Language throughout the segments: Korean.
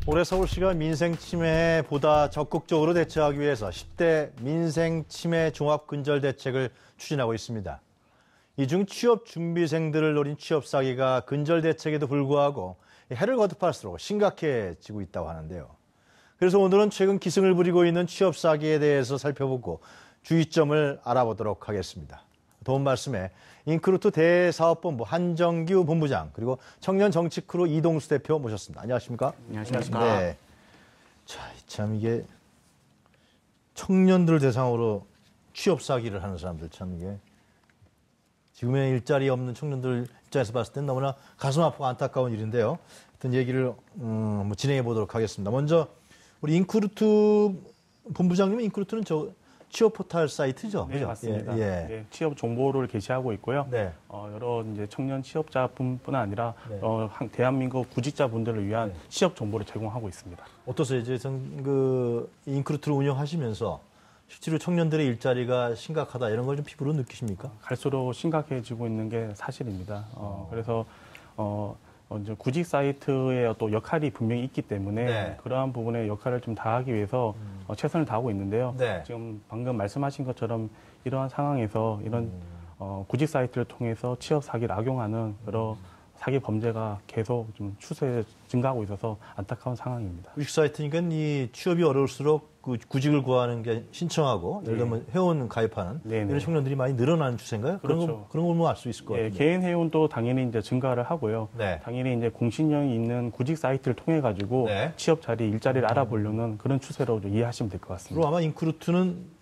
올해 서울시가 민생 침해에 보다 적극적으로 대처하기 위해서 10대 민생 침해 종합 근절 대책을 추진하고 있습니다. 이 중 취업 준비생들을 노린 취업 사기가 근절 대책에도 불구하고 해를 거듭할수록 심각해지고 있다고 하는데요. 그래서 오늘은 최근 기승을 부리고 있는 취업 사기에 대해서 살펴보고 주의점을 알아보도록 하겠습니다. 도움 말씀에 인크루트 대사업본부 한정규 본부장 그리고 청년정치크루 이동수 대표 모셨습니다. 안녕하십니까? 안녕하십니까? 네. 자, 참 이게 청년들 대상으로 취업 사기를 하는 사람들 참 이게 지금의 일자리 없는 청년들 입장에서 봤을 땐 너무나 가슴 아프고 안타까운 일인데요. 어떤 얘기를 진행해 보도록 하겠습니다. 먼저 우리 인크루트 본부장님은 인크루트는 취업 포털 사이트죠? 네, 그죠? 맞습니다. 예. 네, 취업 정보를 게시하고 있고요. 네. 여러 이제 청년 취업자뿐만 아니라 네. 대한민국 구직자분들을 위한 네. 취업 정보를 제공하고 있습니다. 어떠세요? 이제 인크루트를 운영하시면서 실제로 청년들의 일자리가 심각하다 이런 걸 좀 피부로 느끼십니까? 갈수록 심각해지고 있는 게 사실입니다. 그래서 이제 구직 사이트의 또 역할이 분명히 있기 때문에 네. 그러한 부분의 역할을 좀 다하기 위해서 최선을 다하고 있는데요. 네. 지금 방금 말씀하신 것처럼 이러한 상황에서 이런 구직 사이트를 통해서 취업 사기를 악용하는 여러 사기 범죄가 계속 좀 추세 증가하고 있어서 안타까운 상황입니다. 구직 사이트니까 이 취업이 어려울수록 그 구직을 구하는 게 신청하고 예를 들면 회원 가입하는 이런 청년들이 많이 늘어나는 추세인가요? 그렇죠. 그런 걸 뭐 알 수 있을 것 같아요. 개인 회원도 당연히 이제 증가를 하고요. 네. 당연히 이제 공신력이 있는 구직 사이트를 통해 가지고 네. 취업 자리, 일자리를 알아보려는 그런 추세로 좀 이해하시면 될 것 같습니다. 그리고 아마 인크루트는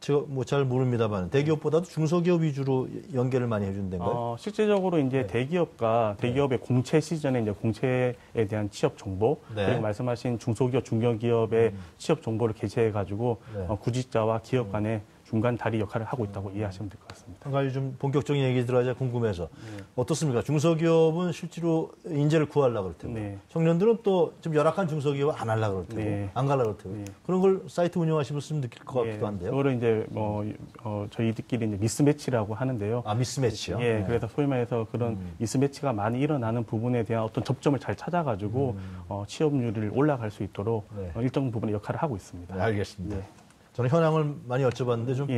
제가 뭐 잘 모릅니다만 대기업보다도 중소기업 위주로 연계를 많이 해준 데인가요? 실제적으로 이제 대기업의 공채 시즌에 이제 공채에 대한 취업 정보 그리고 말씀하신 중소기업, 중견기업의 취업 정보를 게시해 가지고 구직자와 기업 간의 중간 다리 역할을 하고 있다고 이해하시면 될 것 같습니다. 한 가지 좀 본격적인 얘기 들어가자 궁금해서 어떻습니까? 중소기업은 실제로 인재를 구하려고 그럴 테고 청년들은 또 좀 열악한 중소기업 안 하려고 그럴 테고 안 가려고 그럴 테고 그런 걸 사이트 운영하시면 느낄 것 같기도 한데요. 그거를 이제 저희들끼리 이제 미스매치라고 하는데요. 아, 미스매치요? 예, 그래서 소위 말해서 그런 미스매치가 많이 일어나는 부분에 대한 어떤 접점을 잘 찾아가지고 취업률을 올라갈 수 있도록 일정 부분의 역할을 하고 있습니다. 네, 알겠습니다. 저는 현황을 많이 여쭤봤는데 좀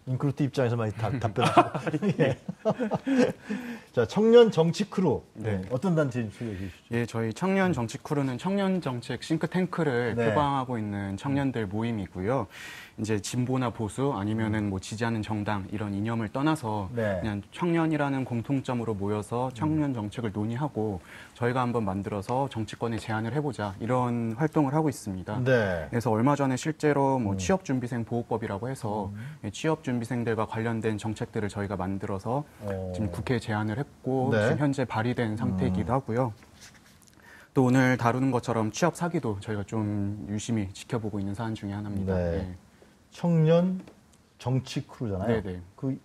인크루트 입장에서 많이 답변하시고. 자, 청년 정치 크루. 어떤 단체인지 소개해 주시죠. 예, 저희 청년 정치 크루는 청년 정책 싱크탱크를 표방하고 있는 청년들 모임이고요. 이제 진보나 보수 아니면은 뭐 지지하는 정당 이런 이념을 떠나서 그냥 청년이라는 공통점으로 모여서 청년 정책을 논의하고 저희가 한번 만들어서 정치권에 제안을 해보자 이런 활동을 하고 있습니다. 그래서 얼마 전에 실제로 뭐 취업준비생 보호법이라고 해서 취업준비생들과 관련된 정책들을 저희가 만들어서 지금 국회에 제안을 했고 지금 현재 발의된 상태이기도 하고요. 또 오늘 다루는 것처럼 취업 사기도 저희가 좀 유심히 지켜보고 있는 사안 중에 하나입니다. 청년 정치 크루잖아요. 그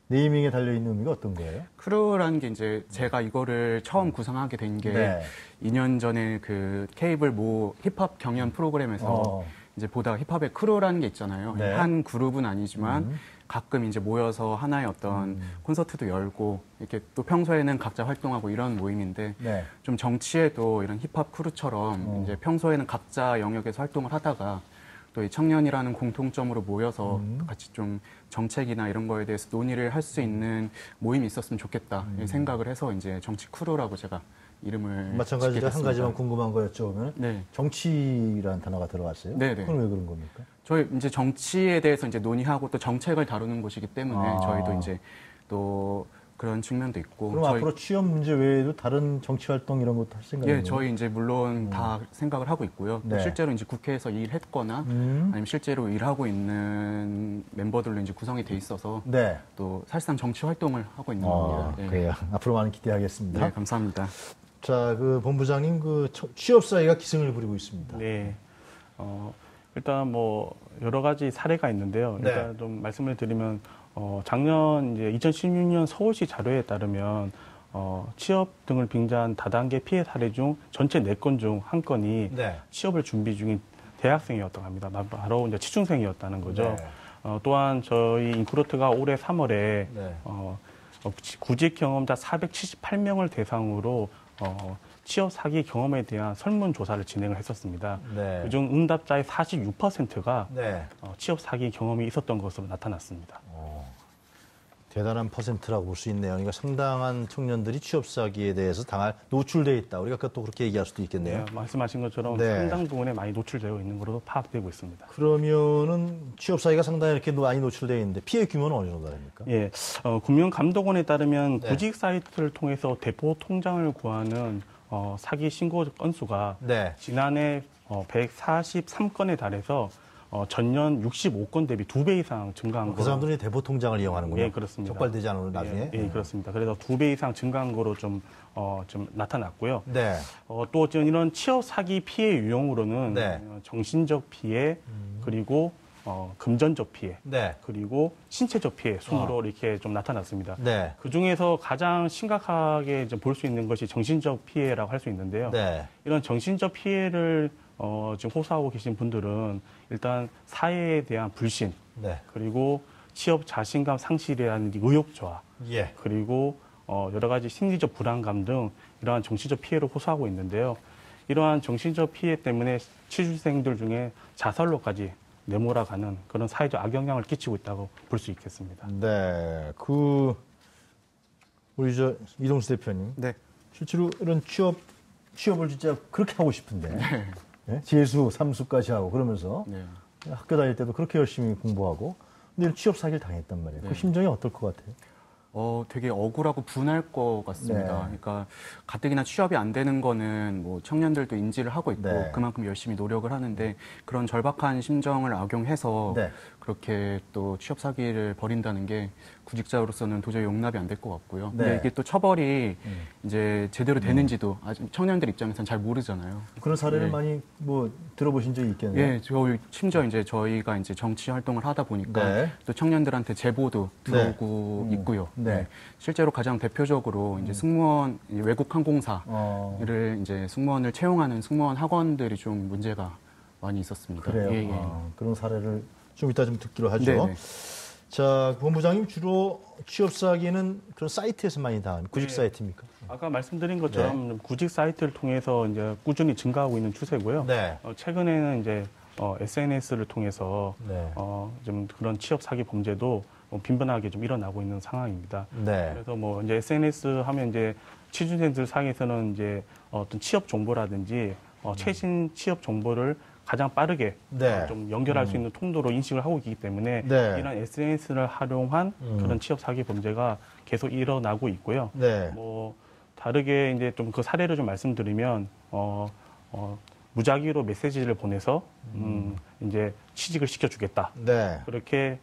네이밍에 달려있는 의미가 어떤 거예요? 크루라는 게 이제 제가 이거를 처음 구상하게 된 게 2년 전에 그 케이블 모 힙합 경연 프로그램에서 이제 보다가 힙합의 크루라는 게 있잖아요. 한 그룹은 아니지만 가끔 이제 모여서 하나의 어떤 콘서트도 열고 이렇게 또 평소에는 각자 활동하고 이런 모임인데 좀 정치에도 이런 힙합 크루처럼 이제 평소에는 각자 영역에서 활동을 하다가 또 이 청년이라는 공통점으로 모여서 같이 좀 정책이나 이런 거에 대해서 논의를 할 수 있는 모임이 있었으면 좋겠다 생각을 해서 이제 정치 크루라고 제가 이름을 마찬가지로 한 가지만 궁금한 거 여쭤보면 정치라는 단어가 들어갔어요. 그건 왜 그런 겁니까? 저희 이제 정치에 대해서 이제 논의하고 또 정책을 다루는 곳이기 때문에 저희도 이제 또 그런 측면도 있고. 그럼 앞으로 취업 문제 외에도 다른 정치 활동 이런 것도 할 생각이에요? 예, 저희 이제 물론 다 생각을 하고 있고요. 또 실제로 이제 국회에서 일했거나 아니면 실제로 일하고 있는 멤버들로 이제 구성이 돼 있어서 또 사실상 정치 활동을 하고 있는 겁니다. 그래요. 앞으로 많이 기대하겠습니다. 네, 감사합니다. 자, 그 본부장님 그 취업 사회가 기승을 부리고 있습니다. 네. 일단 뭐 여러 가지 사례가 있는데요. 일단 좀 말씀을 드리면 작년 이제 2016년 서울시 자료에 따르면 취업 등을 빙자한 다단계 피해 사례 중 전체 4건 중 1건이 취업을 준비 중인 대학생이었다고 합니다. 바로 이제 취준생이었다는 거죠. 또한 저희 인크루트가 올해 3월에 구직 경험자 478명을 대상으로 취업 사기 경험에 대한 설문조사를 진행을 했었습니다. 네. 그중 응답자의 46%가 네. 취업 사기 경험이 있었던 것으로 나타났습니다. 대단한 퍼센트라고 볼 수 있네요. 그러니까 상당한 청년들이 취업 사기에 대해서 노출되어 있다. 우리가 또 그렇게 얘기할 수도 있겠네요. 네, 말씀하신 것처럼 네. 상당 부분에 많이 노출되어 있는 것으로 파악되고 있습니다. 그러면은 취업 사기가 상당히 이렇게 많이 노출되어 있는데 피해 규모는 어느 정도 됩니까? 예, 금융감독원에 따르면 네. 구직 사이트를 통해서 대포 통장을 구하는 사기 신고 건수가 네. 지난해 143건에 달해서 전년 65건 대비 2배 이상 증가한 그 사람들이 대포 통장을 이용하는군요. 예, 그렇습니다. 적발되지 않으면 나중에. 예, 그렇습니다. 그래서 2배 이상 증가한 거로 좀 나타났고요. 네. 또 이런 취업 사기 피해 유형으로는 네. 정신적 피해, 그리고 금전적 피해, 네. 그리고 신체적 피해 순으로 이렇게 좀 나타났습니다. 네. 그 중에서 가장 심각하게 볼 수 있는 것이 정신적 피해라고 할 수 있는데요. 네. 이런 정신적 피해를 지금 호소하고 계신 분들은 일단 사회에 대한 불신, 네. 그리고 취업 자신감 상실이라는 의욕 저하, 예. 그리고 여러 가지 심리적 불안감 등 이러한 정신적 피해를 호소하고 있는데요. 이러한 정신적 피해 때문에 취준생들 중에 자살로까지 내몰아가는 그런 사회적 악영향을 끼치고 있다고 볼 수 있겠습니다. 네. 우리 이동수 대표님. 네. 실제로 이런 취업을 진짜 그렇게 하고 싶은데. 네? 재수, 삼수까지 하고 그러면서 네. 학교 다닐 때도 그렇게 열심히 공부하고 근데 취업 사기를 당했단 말이에요. 네. 그 심정이 어떨 것 같아요? 되게 억울하고 분할 것 같습니다. 네. 그러니까 가뜩이나 취업이 안 되는 거는 뭐 청년들도 인지를 하고 있고 네. 그만큼 열심히 노력을 하는데 그런 절박한 심정을 악용해서 네. 그렇게 또 취업 사기를 벌인다는 게 구직자로서는 도저히 용납이 안 될 것 같고요. 네. 근데 이게 또 처벌이 이제 제대로 되는지도 아직 청년들 입장에서는 잘 모르잖아요. 그런 사례를 네. 많이 들어보신 적이 있겠네요. 예, 심지어 이제 저희가 이제 정치 활동을 하다 보니까 네. 또 청년들한테 제보도 들어오고 있고요. 네. 실제로 가장 대표적으로 이제 승무원 외국 항공사를 이제 승무원을 채용하는 승무원 학원들이 좀 문제가 많이 있었습니다. 그래요. 예, 예. 그런 사례를 좀 이따 좀 듣기로 하죠. 네네. 자, 본부장님 주로 취업 사기는 그런 사이트에서 많이 당합니다. 구직 네. 사이트입니까? 아까 말씀드린 것처럼 구직 사이트를 통해서 이제 꾸준히 증가하고 있는 추세고요. 네. 최근에는 이제 SNS를 통해서 네. 좀 그런 취업 사기 범죄도 빈번하게 좀 일어나고 있는 상황입니다. 네. 그래서 뭐 이제 SNS 하면 이제 취준생들 사이에서는 이제 어떤 취업 정보라든지 최신 취업 정보를 가장 빠르게 네. 좀 연결할 수 있는 통로로 인식을 하고 있기 때문에 네. 이런 SNS를 활용한 그런 취업 사기 범죄가 계속 일어나고 있고요. 네. 뭐 다르게 이제 좀 그 사례를 좀 말씀드리면 무작위로 메시지를 보내서 이제 취직을 시켜주겠다. 네. 그렇게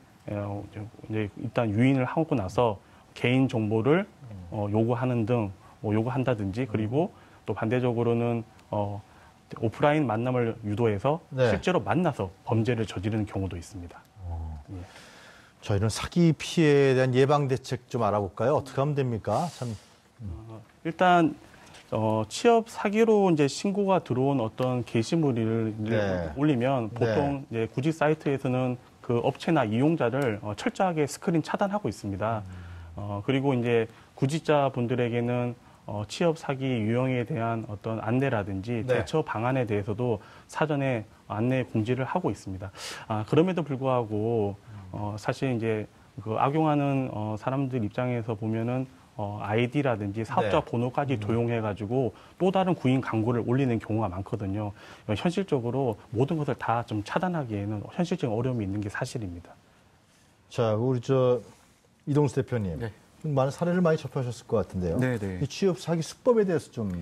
이제 일단 유인을 하고 나서 개인 정보를 요구하는 등 요구한다든지 그리고 또 반대적으로는 오프라인 만남을 유도해서 네. 실제로 만나서 범죄를 저지르는 경우도 있습니다. 자, 이런 사기 피해에 대한 예방 대책 좀 알아볼까요? 어떻게 하면 됩니까? 참. 일단 취업 사기로 이제 신고가 들어온 어떤 게시물을 네. 올리면 보통 이제 구직 사이트에서는 그 업체나 이용자를 철저하게 스크린 차단하고 있습니다. 그리고 이제 구직자 분들에게는 취업 사기 유형에 대한 어떤 안내라든지 네. 대처 방안에 대해서도 사전에 안내 공지를 하고 있습니다. 그럼에도 불구하고 사실 이제 그 악용하는 사람들 입장에서 보면은 아이디라든지 사업자 네. 번호까지 도용해가지고 또 다른 구인 광고를 올리는 경우가 많거든요. 현실적으로 모든 것을 다 좀 차단하기에는 현실적인 어려움이 있는 게 사실입니다. 자, 우리 이동수 대표님. 네. 많은 사례를 많이 접하셨을 것 같은데요. 네네. 이 취업 사기 수법에 대해서 좀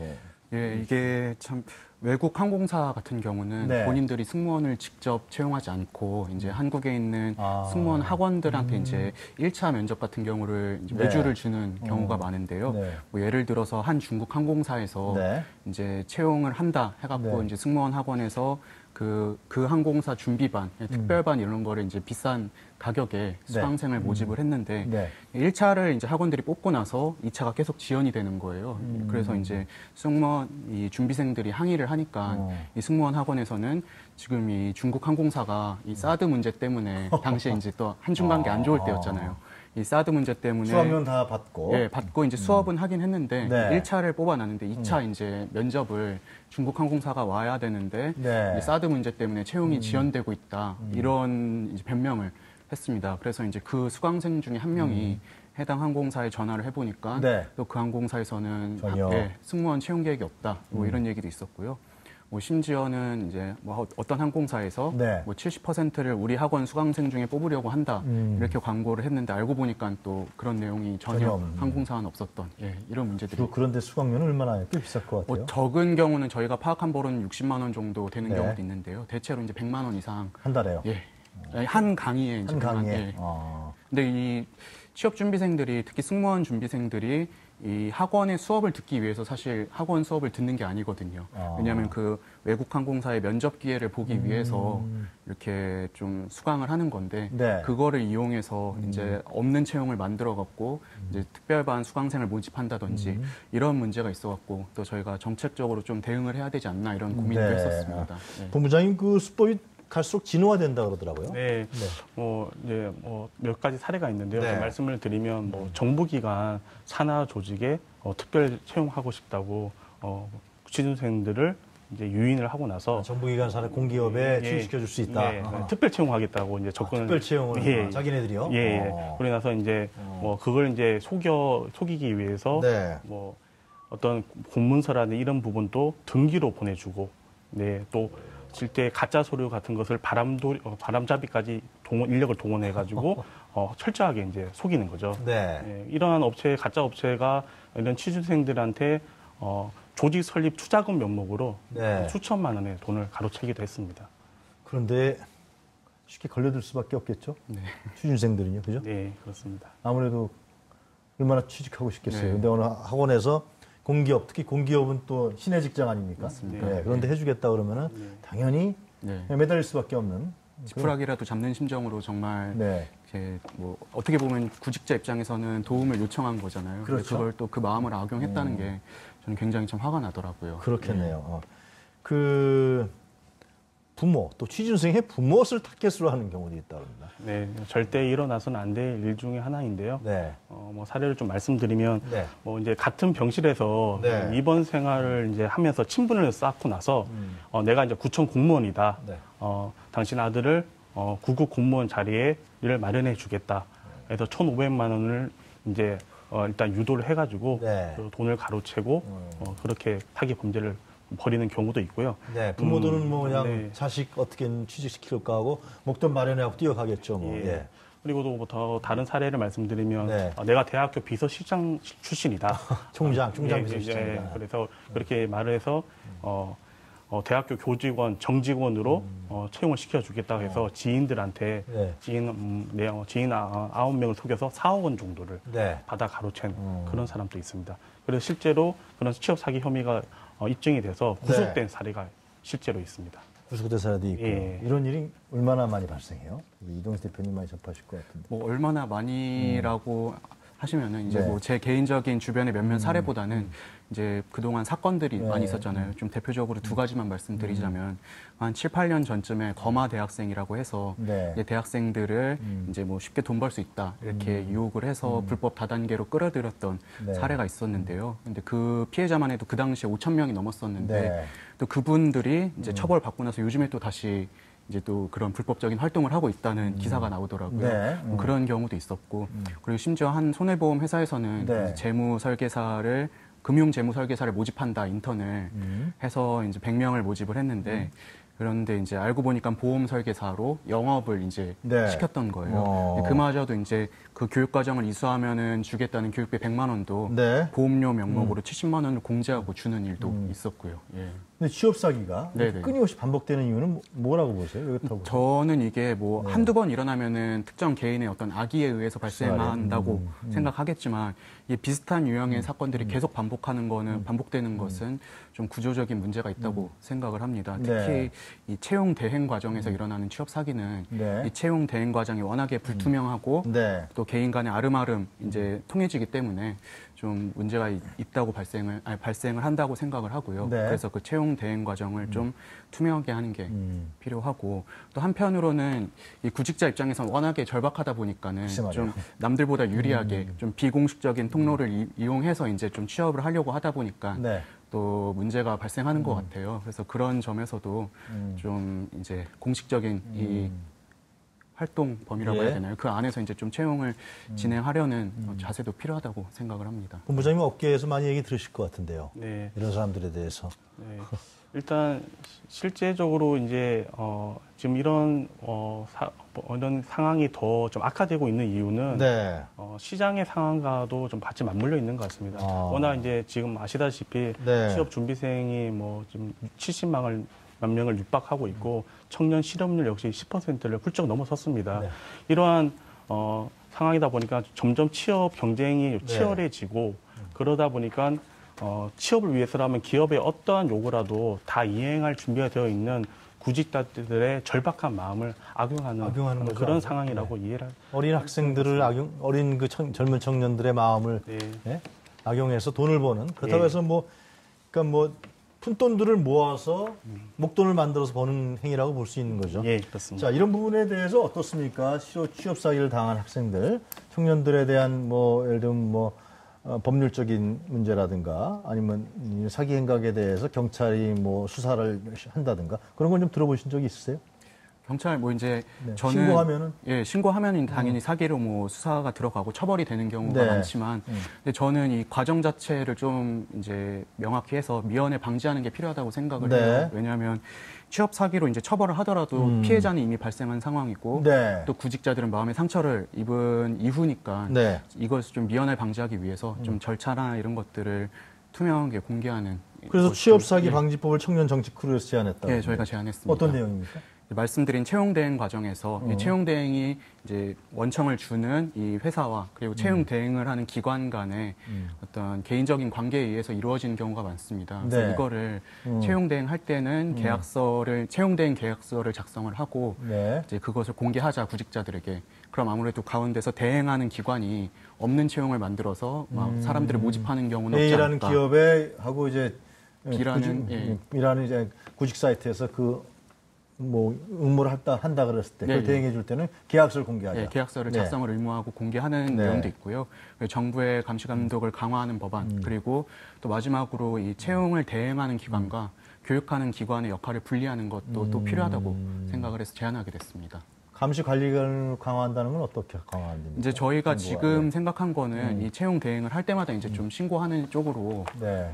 예, 이게 참 외국 항공사 같은 경우는 네. 본인들이 승무원을 직접 채용하지 않고 이제 한국에 있는 승무원 학원들한테 이제 1차 면접 같은 경우를 이제 네. 외주를 주는 경우가 많은데요. 네. 뭐 예를 들어서 한 중국 항공사에서 네. 이제 채용을 한다 해갖고 네. 이제 승무원 학원에서 그 항공사 준비반, 특별반 이런 거를 이제 비싼 가격에 수강생을 모집을 했는데 네. 1차를 이제 학원들이 뽑고 나서 2차가 계속 지연이 되는 거예요. 그래서 이제 승무원 이 준비생들이 항의를 하니까 이 승무원 학원에서는 지금 이 중국 항공사가 이 사드 문제 때문에 당시에 이제 또 한중 관계 안 좋을 때였잖아요. 이 사드 문제 때문에 수학료는 다 받고 예, 받고 이제 수업은 하긴 했는데 네. 1차를 뽑아놨는데 2차 이제 면접을 중국 항공사가 와야 되는데 네. 이제 사드 문제 때문에 채용이 지연되고 있다 이런 이제 변명을 했습니다. 그래서 이제 그 수강생 중에 한 명이 해당 항공사에 전화를 해보니까 네. 또 그 항공사에서는 전혀. 승무원 채용 계획이 없다 뭐 이런 얘기도 있었고요. 뭐 심지어는 이제 뭐 어떤 항공사에서 네. 뭐 70%를 우리 학원 수강생 중에 뽑으려고 한다 이렇게 광고를 했는데 알고 보니까 또 그런 내용이 전혀 항공사는 없었던 이런 문제들이. 그런데 수강료는 얼마나 꽤 비쌀 것 같아요? 뭐 적은 경우는 저희가 파악한 바로는 60만 원 정도 되는 네. 경우도 있는데요. 대체로 이제 100만 원 이상. 한 달에요? 예. 한 강의에 이제 한 강의에. 예. 근데 이 취업 준비생들이 특히 승무원 준비생들이 이 학원의 수업을 듣기 위해서 사실 학원 수업을 듣는 게 아니거든요. 왜냐하면 그 외국 항공사의 면접 기회를 보기 위해서 이렇게 좀 수강을 하는 건데 네. 그거를 이용해서 이제 없는 채용을 만들어 갖고 이제 특별반 수강생을 모집한다든지 이런 문제가 있어 갖고 또 저희가 정책적으로 좀 대응을 해야 되지 않나 이런 고민도 네. 했었습니다. 네. 본부장님 그 수법이 갈수록 진화된다 그러더라고요. 네, 뭐 이제 몇 가지 사례가 있는데요. 네. 좀 말씀을 드리면 뭐 정부기관 산하 조직에 특별 채용하고 싶다고 취준생들을 이제 유인을 하고 나서 정부기관 산하 공기업에 취직시켜 줄 수 있다. 예, 특별 채용하겠다고 이제 접근을 특별 채용을 예, 자기네들이요? 예. 그러고 나서 이제 뭐 그걸 이제 속이기 위해서 네. 뭐 어떤 공문서라는 이런 부분도 등기로 보내주고, 또 실제 가짜 서류 같은 것을 바람잡이까지 인력을 동원해가지고 철저하게 이제 속이는 거죠. 네. 예, 이러한 가짜 업체가 이런 취준생들한테 조직 설립 투자금 명목으로 네. 수천만 원의 돈을 가로채기도 했습니다. 그런데 쉽게 걸려들 수밖에 없겠죠? 네. 취준생들은요, 그죠? 네, 그렇습니다. 아무래도 얼마나 취직하고 싶겠어요. 네. 근데 어느 학원에서 공기업, 특히 공기업은 또 신의 직장 아닙니까? 맞습니다. 네. 그런데 해주겠다 그러면은 당연히 네. 매달릴 수밖에 없는. 지푸라기라도 잡는 심정으로 정말 네. 이렇게 뭐 어떻게 보면 구직자 입장에서는 도움을 요청한 거잖아요. 근데 그렇죠. 그걸 또 그 마음을 악용했다는 게 저는 굉장히 좀 화가 나더라고요. 그렇겠네요. 그 부모, 또 취준생의 부모를 타겟으로 하는 경우도 있다고 합니다. 네, 절대 일어나서는 안 될 일 중에 하나인데요. 네. 뭐 사례를 좀 말씀드리면, 네. 뭐 이제 같은 병실에서 네. 입원 생활을 이제 하면서 친분을 쌓고 나서, 내가 이제 구청 공무원이다. 네. 당신 아들을 9급 공무원 자리에 를 마련해 주겠다. 그래서 1,500만 원을 이제 일단 유도를 해가지고 네. 그 돈을 가로채고 그렇게 사기 범죄를 벌이는 경우도 있고요. 네, 부모들은 뭐 그냥 네. 자식 어떻게든 취직시킬까 하고 목돈 마련해하고 뛰어가겠죠. 뭐. 예. 예. 그리고 또 더 다른 사례를 말씀드리면 네. 내가 대학교 비서실장 출신이다. 총장 예, 비서실장이다. 그래서 그렇게 말을 해서 대학교 교직원, 정직원으로 채용을 시켜주겠다고 해서 지인들한테 네. 지인 9명을 속여서 4억 원 정도를 네. 받아 가로챈 그런 사람도 있습니다. 그래서 실제로 그런 취업 사기 혐의가 입증이 돼서 구속된 사례가 실제로 있습니다. 구속된 사례도 있고 예. 이런 일이 얼마나 많이 발생해요? 이동수 대표님 많이 접하실 것 같은데. 뭐 얼마나 많이라고 하시면은 이제 네. 뭐 제 개인적인 주변의 몇몇 사례보다는 이제 그동안 사건들이 네. 많이 있었잖아요. 좀 대표적으로 두 가지만 말씀드리자면 한 7, 8년 전쯤에 거마 대학생이라고 해서 네. 이제 대학생들을 이제 뭐 쉽게 돈 벌 수 있다 이렇게 유혹을 해서 불법 다단계로 끌어들였던 네. 사례가 있었는데요. 근데 그 피해자만 해도 그 당시에 5천 명이 넘었었는데 네. 또 그분들이 이제 처벌받고 나서 요즘에 또 다시 이제 또 그런 불법적인 활동을 하고 있다는 기사가 나오더라고요. 네. 뭐 그런 경우도 있었고, 그리고 심지어 한 손해보험 회사에서는 네. 이제 재무 설계사를 금융 재무 설계사를 모집한다 인턴을 해서 이제 100명을 모집을 했는데 그런데 이제 알고 보니까 보험 설계사로 영업을 이제 네. 시켰던 거예요. 그마저도 이제 그 교육 과정을 이수하면은 주겠다는 교육비 100만 원도 네. 보험료 명목으로 70만 원을 공제하고 주는 일도 있었고요. 예. 근데 취업 사기가 네네. 끊임없이 반복되는 이유는 뭐라고 보세요? 그렇다고. 저는 이게 뭐 한두 번 일어나면은 특정 개인의 어떤 악의에 의해서 발생한다고 생각하겠지만 이 비슷한 유형의 사건들이 계속 반복되는 것은 좀 구조적인 문제가 있다고 생각을 합니다. 특히 네. 이 채용 대행 과정에서 일어나는 취업 사기는 네. 이 채용 대행 과정이 워낙에 불투명하고 네. 또 개인 간의 아름아름 이제 통해지기 때문에 좀 문제가 있다고 발생을 한다고 생각을 하고요. 네. 그래서 그 채용 대행 과정을 좀 투명하게 하는 게 필요하고 또 한편으로는 이 구직자 입장에서는 워낙에 절박하다 보니까는 좀 남들보다 유리하게 좀 비공식적인 통로를 이용해서 이제 좀 취업을 하려고 하다 보니까 네. 또 문제가 발생하는 것 같아요. 그래서 그런 점에서도 좀 이제 공식적인 이 활동 범위라고 해야 되나요? 그 안에서 이제 좀 채용을 진행하려는 자세도 필요하다고 생각을 합니다. 본부장님 업계에서 많이 얘기 들으실 것 같은데요. 네. 이런 사람들에 대해서. 네. 일단 실제적으로 이제 지금 이런 이런 상황이 더 좀 악화되고 있는 이유는 네. 시장의 상황과도 좀 같이 맞물려 있는 것 같습니다. 워낙 이제 지금 아시다시피 네. 취업 준비생이 뭐 지금 70만 명을 육박하고 있고 청년 실업률 역시 10%를 훌쩍 넘어섰습니다. 네. 이러한 상황이다 보니까 점점 취업 경쟁이 치열해지고 그러다 보니까 취업을 위해서라면 기업의 어떠한 요구라도 다 이행할 준비가 되어 있는 구직자들의 절박한 마음을 악용하는 그런 상황이라고 이해를 어린 학생들을 어린 그 젊은 청년들의 마음을 악용해서 돈을 버는 그렇다고 해서 그러니까 푼돈들을 모아서 목돈을 만들어서 버는 행위라고 볼 수 있는 거죠. 예, 그렇습니다. 자, 이런 부분에 대해서 어떻습니까? 취업 사기를 당한 학생들, 청년들에 대한 예를 들면 법률적인 문제라든가 아니면 사기 행각에 대해서 경찰이 수사를 한다든가 그런 건 좀 들어보신 적이 있으세요? 경찰 이제 저는 신고하면은 신고하면은 당연히 사기로 수사가 들어가고 처벌이 되는 경우가 많지만 근데 저는 이 과정 자체를 좀 이제 명확히 해서 미연에 방지하는 게 필요하다고 생각을 해요. 왜냐하면 취업 사기로 이제 처벌을 하더라도 피해자는 이미 발생한 상황이고 또 구직자들은 마음의 상처를 입은 이후니까 이것을 좀 미연에 방지하기 위해서 좀 절차나 이런 것들을 투명하게 공개하는. 그래서 취업 사기 방지법을 청년 정치 크루에서 제안했다고. 네, 저희가 제안했습니다. 어떤 내용입니까? 말씀드린 채용 대행 과정에서 이 채용 대행이 이제 원청을 주는 이 회사와 그리고 채용 대행을 하는 기관 간의 어떤 개인적인 관계에 의해서 이루어지는 경우가 많습니다. 그래서 이거를 채용 대행 할 때는 채용 대행 계약서를 작성을 하고 이제 그것을 공개하자 구직자들에게. 그럼 아무래도 가운데서 대행하는 기관이 없는 채용을 만들어서 막 사람들을 모집하는 경우는 없지 A라는 않을까. 기업에 하고 이제 B라는 이제 구직 사이트에서 응모를 한다 그랬을 때 그걸 대행해 줄 때는 계약서를 공개하자. 네, 계약서를 작성을 의무하고 공개하는 내용도 있고요. 정부의 감시 감독을 강화하는 법안 그리고 또 마지막으로 이 채용을 대행하는 기관과 교육하는 기관의 역할을 분리하는 것도 또 필요하다고 생각을 해서 제안하게 됐습니다. 감시 관리를 강화한다는 건 어떻게 강화하는 겁니까? 이제 저희가 지금 생각한 거는 이 채용 대행을 할 때마다 이제 좀 신고하는 쪽으로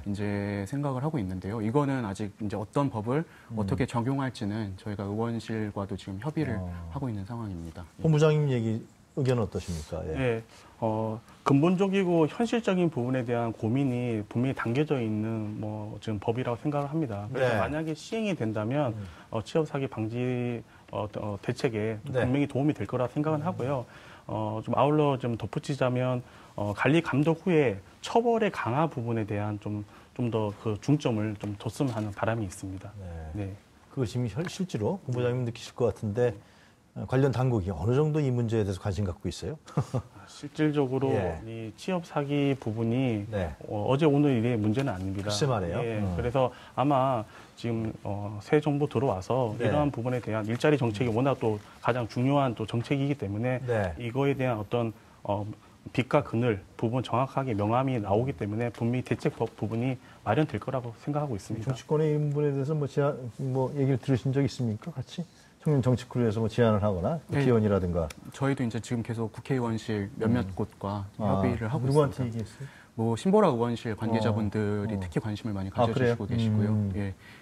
이제 생각을 하고 있는데요. 이거는 아직 이제 어떤 법을 어떻게 적용할지는 저희가 의원실과도 지금 협의를 하고 있는 상황입니다. 본부장님 의견은 어떠십니까? 예. 근본적이고 현실적인 부분에 대한 고민이 분명히 담겨져 있는 지금 법이라고 생각을 합니다. 그래서 만약에 시행이 된다면 취업 사기 방지 대책에 분명히 도움이 될 거라 생각은 하고요. 좀 아울러 좀 덧붙이자면 관리 감독 후에 처벌의 강화 부분에 대한 좀 더 그 중점을 좀 뒀으면 하는 바람이 있습니다. 네. 그거 지금 실제로 본부장님 느끼실 것 같은데 관련 당국이 어느 정도 이 문제에 대해서 관심 갖고 있어요? 실질적으로 이 취업 사기 부분이 어제 오늘 일의 문제는 아닙니다. 글쎄 말이에요. 그래서 아마 지금 새 정부 들어와서 이러한 부분에 대한 일자리 정책이 워낙 또 가장 중요한 또 정책이기 때문에 이거에 대한 어떤 빛과 그늘 부분 정확하게 명암이 나오기 때문에 분명히 대책법 부분이 마련될 거라고 생각하고 있습니다. 정치권의 인분에 대해서 얘기를 들으신 적 있습니까? 같이? 청년 정치 크루에서 제안을 하거나 국회의원이라든가. 저희도 이제 지금 계속 국회의원실 몇몇 곳과 협의를 하고 누구한테 있습니다. 얘기했어요? 신보라 의원실 관계자분들이 특히 관심을 많이 가져주시고 계시고요.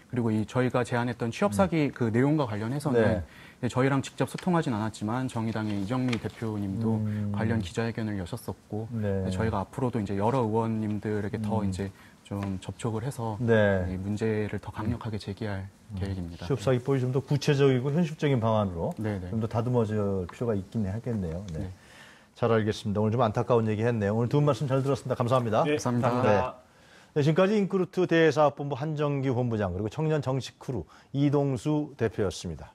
그리고 저희가 제안했던 취업 사기 그 내용과 관련해서는 저희랑 직접 소통하진 않았지만 정의당의 이정미 대표님도 관련 기자회견을 여셨었고 저희가 앞으로도 이제 여러 의원님들에게 더 이제 좀 접촉을 해서 이 문제를 더 강력하게 제기할 계획입니다. 취업사기법이 좀 더 구체적이고 현실적인 방안으로 좀 더 다듬어질 필요가 있긴 하겠네요. 잘 알겠습니다. 오늘 좀 안타까운 얘기 했네요. 오늘 두 분 말씀 잘 들었습니다. 감사합니다. 감사합니다. 지금까지 인크루트 대사업본부 한정규 본부장 그리고 청년 정치 크루 이동수 대표였습니다.